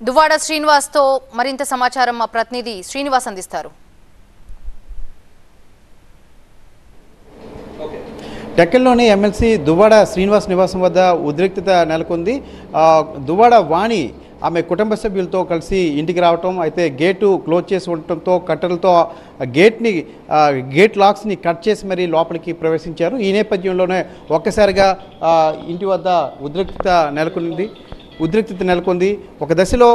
దువ్వాడ శ్రీనివాస్తో మరింత సమాచారం మా ప్రతినిధి శ్రీనివాస్ అందిస్తారు. టెక్కల్లోని ఎమ్మెల్సీ దువ్వాడ శ్రీనివాస్ నివాసం వద్ద ఉద్రిక్తత నెలకొంది. దువ్వాడ వాణి ఆమె కుటుంబ సభ్యులతో కలిసి ఇంటికి రావటం, అయితే గేటు క్లోజ్ చేసి ఉండటంతో కట్టెలతో గేట్ లాక్స్ని కట్ చేసి మరీ లోపలికి ప్రవేశించారు. ఈ నేపథ్యంలోనే ఒక్కసారిగా ఇంటి వద్ద ఉద్రిక్తత నెలకొంది. ఒక దశలో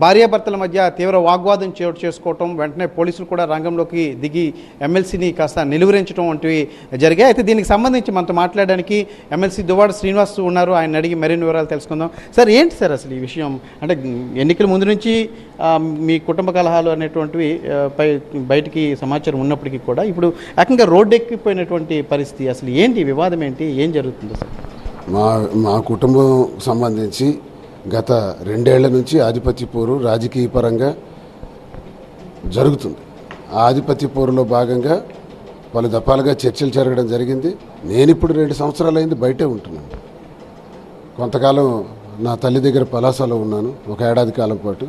భార్యాభర్తల మధ్య తీవ్ర వాగ్వాదం చోటు చేసుకోవటం, వెంటనే పోలీసులు కూడా రంగంలోకి దిగి ఎమ్మెల్సీని కాస్త నిలువరించడం వంటివి జరిగాయి. అయితే దీనికి సంబంధించి మనతో మాట్లాడడానికి ఎమ్మెల్సీ దువ్వాడ శ్రీనివాస్ ఉన్నారు. ఆయన అడిగి మరిన్ని వివరాలు తెలుసుకుందాం. సార్, ఏంటి సార్ అసలు ఈ విషయం? అంటే ఎన్నికల ముందు నుంచి మీ కుటుంబ కలహాలు అనేటువంటివి బయటికి సమాచారం ఉన్నప్పటికీ కూడా ఇప్పుడు ఏకంగా రోడ్డు ఎక్కిపోయినటువంటి పరిస్థితి, అసలు ఏంటి వివాదం, ఏంటి, ఏం జరుగుతుంది సార్? మా కుటుంబం సంబంధించి గత 2 ఏళ్ల నుంచి ఆధిపత్య పోరు రాజకీయ పరంగా జరుగుతుంది. ఆ ఆధిపత్య పోరులో భాగంగా పలు దఫాలుగా చర్చలు జరగడం జరిగింది. నేను ఇప్పుడు 2 సంవత్సరాలైంది బయటే ఉంటున్నాను. కొంతకాలం నా తల్లి దగ్గర పలాసలో ఉన్నాను, ఒక ఏడాది కాలం పాటు.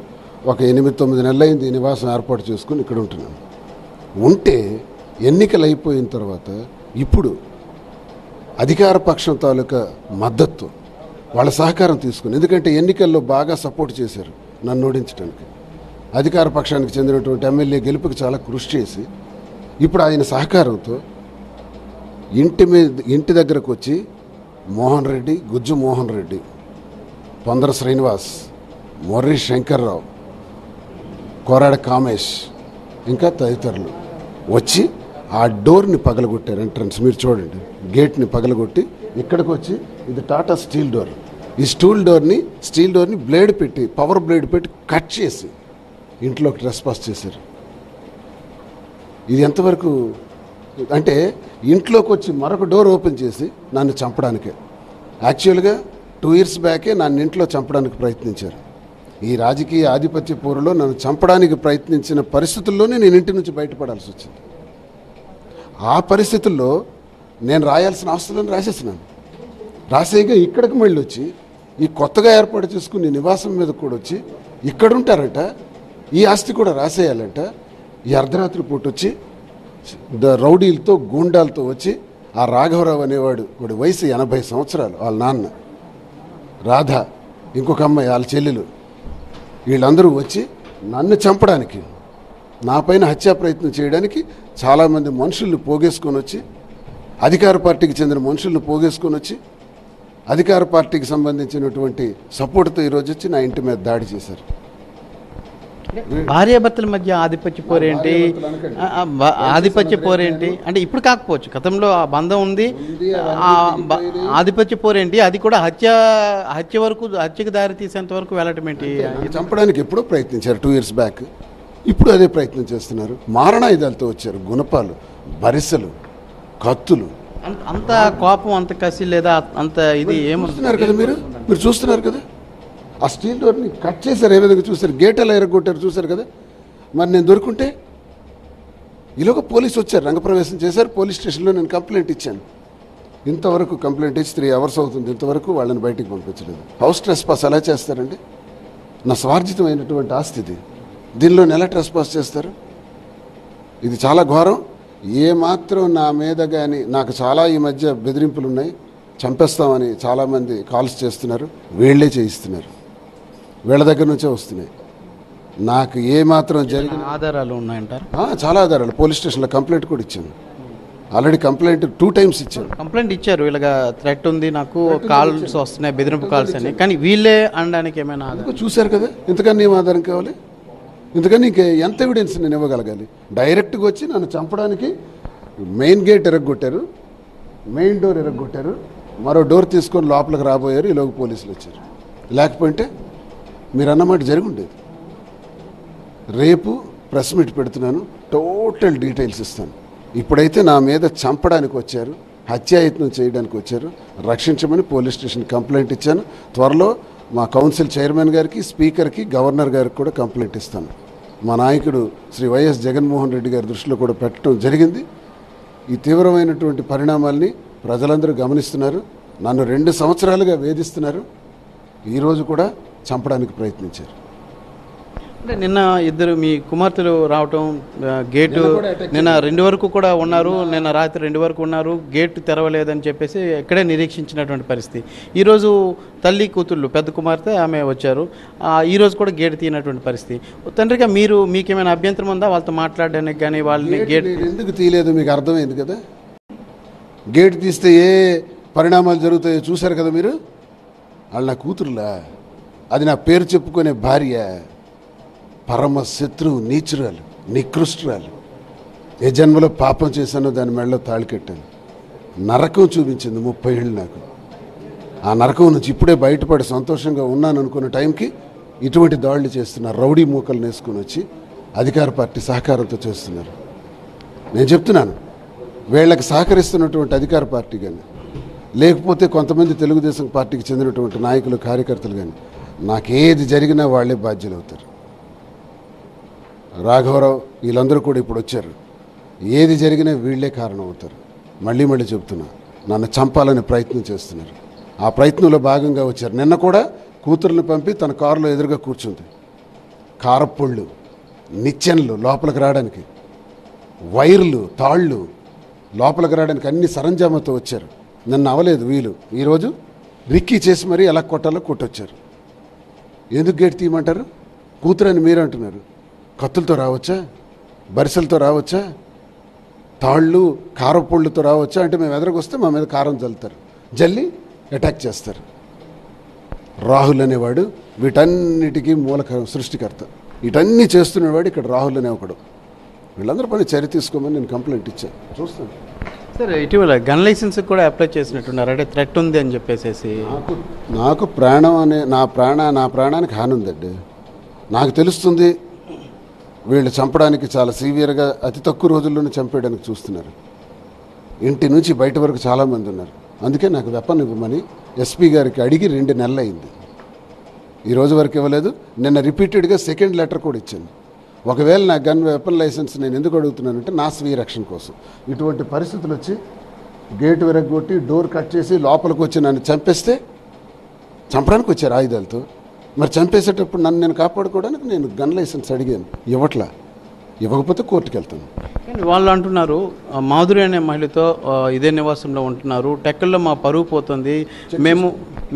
ఒక 8-9 నెలలైంది నివాసం ఏర్పాటు చేసుకుని ఇక్కడ ఉంటున్నాను. ఉంటే ఎన్నికలు అయిపోయిన తర్వాత ఇప్పుడు అధికార పక్షం తాలూకా మద్దతు, వాళ్ళ సహకారం తీసుకుని, ఎందుకంటే ఎన్నికల్లో బాగా సపోర్ట్ చేశారు నన్ను ఓడించడానికి. అధికార పక్షానికి చెందినటువంటి ఎమ్మెల్యే గెలుపుకి చాలా కృషి చేసి ఇప్పుడు ఆయన సహకారంతో ఇంటి దగ్గరకు వచ్చి మోహన్ రెడ్డి, గుజ్జు మోహన్ రెడ్డి, పొందర శ్రీనివాస్, మొర్రి శంకర్రావు, కోరాడ కామేష్ ఇంకా తదితరులు వచ్చి ఆ డోర్ని పగలగొట్టారు. ఎంట్రన్స్ మీరు చూడండి, గేట్ని పగలగొట్టి ఇక్కడికి వచ్చి, ఇది టాటా స్టీల్ డోర్, ఈ స్టీల్ డోర్ని బ్లేడ్ పెట్టి, పవర్ బ్లేడ్ పెట్టి కట్ చేసి ఇంట్లోకి ట్రెస్పాస్ చేశారు. ఇది ఎంతవరకు అంటే ఇంట్లోకి వచ్చి మరొక డోర్ ఓపెన్ చేసి నన్ను చంపడానికే. యాక్చువల్గా 2 years బ్యాకే నన్ను ఇంట్లో చంపడానికి ప్రయత్నించారు. ఈ రాజకీయ ఆధిపత్య పోరులో నన్ను చంపడానికి ప్రయత్నించిన పరిస్థితుల్లోనే నేను ఇంటి నుంచి బయటపడాల్సి వచ్చింది. ఆ పరిస్థితుల్లో నేను రాయాల్సిన ఆస్తులను రాసేసినాను. రాసేగా ఇక్కడికి మళ్ళీ వచ్చి ఈ కొత్తగా ఏర్పాటు చేసుకుని నివాసం మీద కూడా వచ్చి ఇక్కడ ఉంటారంట, ఈ ఆస్తి కూడా రాసేయాలంట. ఈ అర్ధరాత్రి పూట వచ్చి రౌడీలతో గూండాలతో వచ్చి ఆ రాఘవరావు అనేవాడు, వాడి వయసు 80 సంవత్సరాలు, వాళ్ళ నాన్న రాధ, ఇంకొక అమ్మాయి వాళ్ళ చెల్లెలు, వీళ్ళందరూ వచ్చి నన్ను చంపడానికి, నా పైన హత్యా ప్రయత్నం చేయడానికి చాలామంది మనుషుల్ని పోగేసుకొని వచ్చి, అధికార పార్టీకి చెందిన మనుషుల్ని పోగేసుకొని వచ్చి, అధికార పార్టీకి సంబంధించినటువంటి సపోర్ట్తో ఈరోజు వచ్చి నా ఇంటి మీద దాడి చేశారు. భార్యాభర్తల మధ్య ఆధిపత్య పోరేంటి? అంటే ఇప్పుడు కాకపోవచ్చు, గతంలో ఆ బంధం ఉంది. ఆధిపత్య పోరేంటి? అది కూడా హత్యకు దారి తీసేంత వరకు వెళ్ళటం ఏంటి? చంపడానికి ఎప్పుడో ప్రయత్నించారు 2 years బ్యాక్. ఇప్పుడు అదే ప్రయత్నం చేస్తున్నారు. మారణాయుధాలతో వచ్చారు, గుణపాలు, బరిసెలు, కత్తులు. అంత కోపం, అంత కసి లేదా అంత ఇది ఏమొస్తున్నారు కదా మీరు చూస్తున్నారు కదా. ఆ స్టీల్ డోర్ని కట్ చేశారు, ఏ విధంగా చూశారు, గేట్ ఎలా ఎరగొట్టారు చూశారు కదా. మరి నేను దొరుకుంటే ఈలోగా పోలీసు వచ్చారు, రంగప్రవేశం చేశారు. పోలీస్ స్టేషన్లో నేను కంప్లైంట్ ఇచ్చాను. ఇంతవరకు కంప్లైంట్ ఇచ్చి 3 hours అవుతుంది, ఇంతవరకు వాళ్ళని బయటికి పంపించలేదు. హౌస్ ట్రెస్పాస్ ఎలా చేస్తారండి? నా స్వార్జితమైనటువంటి ఆస్తి ఇది, దీనిలో ఎలా ట్రెస్పాస్ చేస్తారు? ఇది చాలా ఘోరం. ఏమాత్రం నా మీద కానీ, నాకు చాలా ఈ మధ్య బెదిరింపులు ఉన్నాయి, చంపేస్తామని చాలామంది కాల్స్ చేస్తున్నారు, వీళ్ళే చేయిస్తున్నారు, వీళ్ళ దగ్గర నుంచే వస్తున్నాయి. నాకు ఏమాత్రం జరిగిన ఆధారాలు ఉన్నాయంటారు? చాలా ఆధారాలు. పోలీస్ స్టేషన్లో కంప్లైంట్ కూడా ఇచ్చాను. ఆల్రెడీ కంప్లైంట్ 2 times ఇచ్చాను. కంప్లైంట్ ఇచ్చారు, ఇలాగా థ్రెట్ ఉంది, నాకు కాల్స్ వస్తున్నాయి, బెదిరింపు కాల్స్ అని. కానీ వీళ్ళే అనడానికి ఏమైనా చూశారు కదా. ఇంతకన్నా ఏం ఆధారం కావాలి? ఇంతకని ఇంక ఎంత ఎవిడెన్స్ నేను ఇవ్వగలగాలి? డైరెక్ట్గా వచ్చి నన్ను చంపడానికి మెయిన్ గేట్ ఎరగొట్టారు, మెయిన్ డోర్ ఎరగొట్టారు, మరో డోర్ తీసుకొని లోపలికి రాబోయారు. ఈలోగా పోలీసులు వచ్చారు. లేకపోతే మీరు అన్నమాట జరిగి ఉండేది. రేపు ప్రెస్ మీట్ పెడుతున్నాను, టోటల్ డీటెయిల్స్ ఇస్తాను. ఇప్పుడైతే నా మీద చంపడానికి వచ్చారు, హత్యాయత్నం చేయడానికి వచ్చారు. రక్షించమని పోలీస్ స్టేషన్ కంప్లైంట్ ఇచ్చాను. త్వరలో మా కౌన్సిల్ చైర్మన్ గారికి, స్పీకర్కి, గవర్నర్ గారికి కూడా కంప్లైంట్ ఇస్తాను. మా నాయకుడు శ్రీ వైఎస్ జగన్మోహన్ రెడ్డి గారి దృష్టిలో కూడా పెట్టడం జరిగింది. ఈ తీవ్రమైనటువంటి పరిణామాల్ని ప్రజలందరూ గమనిస్తున్నారు. నన్ను 2 సంవత్సరాలుగా వేధిస్తున్నారు. ఈరోజు కూడా చంపడానికి ప్రయత్నించారు. అంటే నిన్న ఇద్దరు మీ కుమార్తెలు రావటం గేటు నిన్న 2 వరకు కూడా ఉన్నారు, నిన్న రాత్రి 2 వరకు ఉన్నారు, గేటు తెరవలేదని చెప్పేసి ఇక్కడే నిరీక్షించినటువంటి పరిస్థితి. ఈరోజు తల్లి కూతుళ్ళు పెద్ద కుమార్తె ఆమె వచ్చారు, ఈరోజు కూడా గేటు తీయనటువంటి పరిస్థితి. తండ్రిగా మీకేమైనా అభ్యంతరం ఉందా వాళ్ళతో మాట్లాడడానికి కానీ వాళ్ళని గేట్ ఎందుకు తీయలేదు మీకు అర్థమైంది కదా. గేటు తీస్తే ఏ పరిణామాలు జరుగుతాయో చూశారు కదా మీరు. వాళ్ళు నా కూతురులా, అది నా పేరు చెప్పుకునే భార్య, పరమ శత్రువు, నీచురాలు, నికృష్టురాలు. ఏ జన్మలో పాపం చేశానో దాని మెడలో తాళి కట్టాను. నరకం చూపించింది 30 ఏళ్ళు నాకు. ఆ నరకం నుంచి ఇప్పుడే బయటపడి సంతోషంగా ఉన్నాను అనుకున్న టైంకి ఇటువంటి దాడులు చేస్తున్నారు. రౌడీ మూకలు నేసుకొని వచ్చి అధికార పార్టీ సహకారంతో చేస్తున్నారు. నేను చెప్తున్నాను, వీళ్ళకి సహకరిస్తున్నటువంటి అధికార పార్టీ కానీ లేకపోతే కొంతమంది తెలుగుదేశం పార్టీకి చెందినటువంటి నాయకులు కార్యకర్తలు కానీ నాకేది జరిగినా వాళ్ళే బాధ్యులు అవుతారు. రాఘవరావు వీళ్ళందరూ కూడా ఇప్పుడు వచ్చారు. ఏది జరిగినా వీళ్ళే కారణం అవుతారు. మళ్ళీ చెప్తున్నా, నన్ను చంపాలని ప్రయత్నం చేస్తున్నారు. ఆ ప్రయత్నంలో భాగంగా వచ్చారు. నిన్న కూడా కూతుర్ని పంపి తన కారులో ఎదురుగా కూర్చుంది. కారపొళ్ళు, నిచ్చెనలు లోపలికి రావడానికి, వైర్లు, తాళ్ళు లోపలికి రావడానికి అన్ని సరంజామాతో వచ్చారు. నిన్న అవలేదు వీలు, ఈరోజు రిక్కీ చేసి మరీ ఎలా కొట్టాలో కొట్టొచ్చారు. ఎందుకు గేట్ తీయమంటారు? కూతురని మీరు అంటున్నారు. కత్తులతో రావచ్చా? బరిసెలతో రావచ్చా? తాళ్ళు కారపొళ్ళుతో రావచ్చా? అంటే మేము ఎదురుకొస్తే మా మీద కారం జల్లుతారు, జల్లి అటాక్ చేస్తారు. రాహుల్ అనేవాడు వీటన్నిటికీ మూల సృష్టికర్త. వీటన్నీ చేస్తున్నవాడు ఇక్కడ రాహుల్ అనే ఒకడు. వీళ్ళందరూ పని చర్య తీసుకోమని నేను కంప్లైంట్ ఇచ్చాను. చూస్తాను సార్. ఇటీవల గన్ లైసెన్స్ కూడా అప్లై చేసినట్టున్నారు, అంటే థ్రెట్ ఉంది అని చెప్పేసి. నాకు ప్రాణం అనే నా ప్రాణానికి హాని ఉందండి. నాకు తెలుస్తుంది వీళ్ళు చంపడానికి చాలా సీవియర్గా అతి తక్కువ రోజుల్లోనే చంపేయడానికి చూస్తున్నారు. ఇంటి నుంచి బయట వరకు చాలామంది ఉన్నారు. అందుకే నాకు వెపన్ ఇవ్వమని ఎస్పీ గారికి అడిగి 2 నెలలు అయింది. ఈ రోజు వరకు ఇవ్వలేదు. నిన్న రిపీటెడ్గా సెకండ్ లెటర్ కూడా ఇచ్చాను. ఒకవేళ నా వెపన్ లైసెన్స్ నేను ఎందుకు అడుగుతున్నానంటే నా స్వీయ రక్షణ కోసం. ఇటువంటి పరిస్థితులు వచ్చి గేటు విరగొట్టి డోర్ కట్ చేసి లోపలికి వచ్చి నన్ను చంపేస్తే, చంపడానికి వచ్చారు ఆయుధాలతో, మరి చంపేసేటప్పుడు నన్ను నేను కాపాడుకోవడానికి నేను గన్ లైసెన్స్ అడిగాను, ఇవ్వకపోతే కోర్టుకు వెళ్తాను. కానీ వాళ్ళు అంటున్నారు మాధురి అనే మహిళతో ఇదే నివాసంలో ఉంటున్నారు, టెక్కల్లో మా పరువు పోతుంది,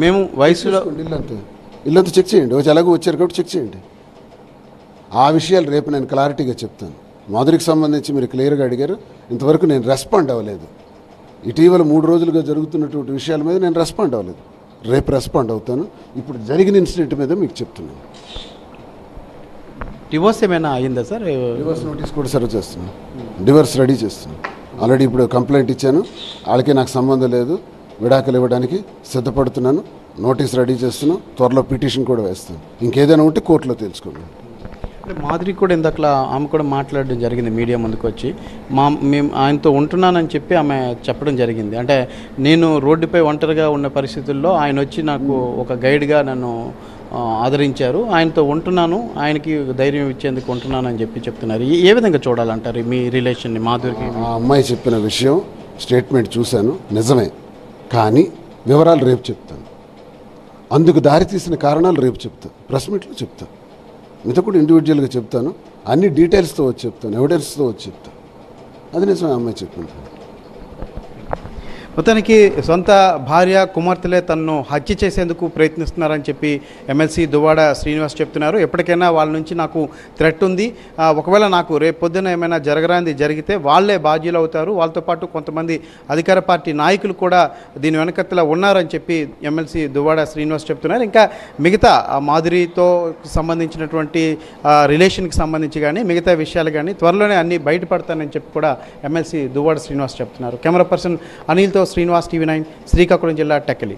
మేము వయసులో ఇల్లంతా చెక్ చేయండి. ఎలాగో వచ్చారు కాబట్టి చెక్ చేయండి. ఆ విషయాలు రేపు నేను క్లారిటీగా చెప్తాను. మాధురికి సంబంధించి మీరు క్లియర్గా అడిగారు, ఇంతవరకు నేను రెస్పాండ్ అవ్వలేదు. ఇటీవల 3 రోజులుగా జరుగుతున్నటువంటి విషయాల మీద నేను రెస్పాండ్ అవ్వలేదు. రేపు రెస్పాండ్ అవుతాను. ఇప్పుడు జరిగిన ఇన్సిడెంట్ మీద మీకు చెప్తున్నాను. డివోర్స్ ఏమైనా అయిందా సార్? డివోర్స్ నోటీస్ కూడా సర్వ్ చేస్తున్నాను. డివోర్స్ రెడీ చేస్తున్నాను. ఆల్రెడీ ఇప్పుడు కంప్లైంట్ ఇచ్చాను. వాళ్ళకి నాకు సంబంధం లేదు, విడాకులు ఇవ్వడానికి సిద్ధపడుతున్నాను. నోటీస్ రెడీ చేస్తున్నాను. త్వరలో పిటిషన్ కూడా వేస్తాను. ఇంకేదైనా ఉంటే కోర్టులో తెలుసుకోండి. మాధురి కూడా ఇందాక ఆమె కూడా మాట్లాడడం జరిగింది మీడియా ముందుకు వచ్చి. మేము ఆయనతో ఉంటున్నానని చెప్పి ఆమె చెప్పడం జరిగింది. అంటే నేను రోడ్డుపై ఒంటరిగా ఉన్న పరిస్థితుల్లో ఆయన వచ్చి నాకు ఒక గైడ్గా నన్ను ఆదరించారు, ఆయనతో ఉంటున్నాను, ఆయనకి ధైర్యం ఇచ్చేందుకు ఉంటున్నానని చెప్తున్నారు. ఏ విధంగా చూడాలంటారు మీ రిలేషన్ని మాధురికి? ఆ అమ్మాయి చెప్పిన విషయం స్టేట్మెంట్ చూశాను, నిజమే. కానీ వివరాలు రేపు చెప్తాను. అందుకు దారితీసిన కారణాలు రేపు చెప్తాను, ప్రెస్ మీట్లో చెప్తాను. మీతో కూడా ఇండివిజువల్గా చెప్తాను. అన్ని డీటెయిల్స్తో వచ్చి చెప్తాను, ఎవిడెన్స్తో వచ్చి చెప్తాను. అది నిజమే అమ్మాయి చెప్పింది. మొత్తానికి సొంత భార్య కుమార్తెలే తనను హత్య చేసేందుకు ప్రయత్నిస్తున్నారని చెప్పి ఎమ్మెల్సీ దువ్వాడ శ్రీనివాస్ చెప్తున్నారు. ఎప్పటికైనా వాళ్ళ నుంచి నాకు థ్రెట్ ఉంది, ఒకవేళ నాకు రేపు పొద్దున ఏమైనా జరిగితే వాళ్ళే బాధ్యులు అవుతారు, వాళ్ళతో పాటు కొంతమంది అధికార పార్టీ నాయకులు కూడా దీని వెనకత్తలా ఉన్నారని చెప్పి ఎమ్మెల్సీ దువ్వాడ శ్రీనివాస్ చెప్తున్నారు. ఇంకా మిగతా మాధురితో సంబంధించినటువంటి రిలేషన్కి సంబంధించి కానీ మిగతా విషయాలు కానీ త్వరలోనే అన్నీ బయటపడతానని చెప్పి కూడా ఎమ్మెల్సీ దువ్వాడ శ్రీనివాస్ చెప్తున్నారు. కెమెరా పర్సన్ అనిల్తో శ్రీనివాస్, TV9, శ్రీకాకుళం జిల్లా టెక్కలి.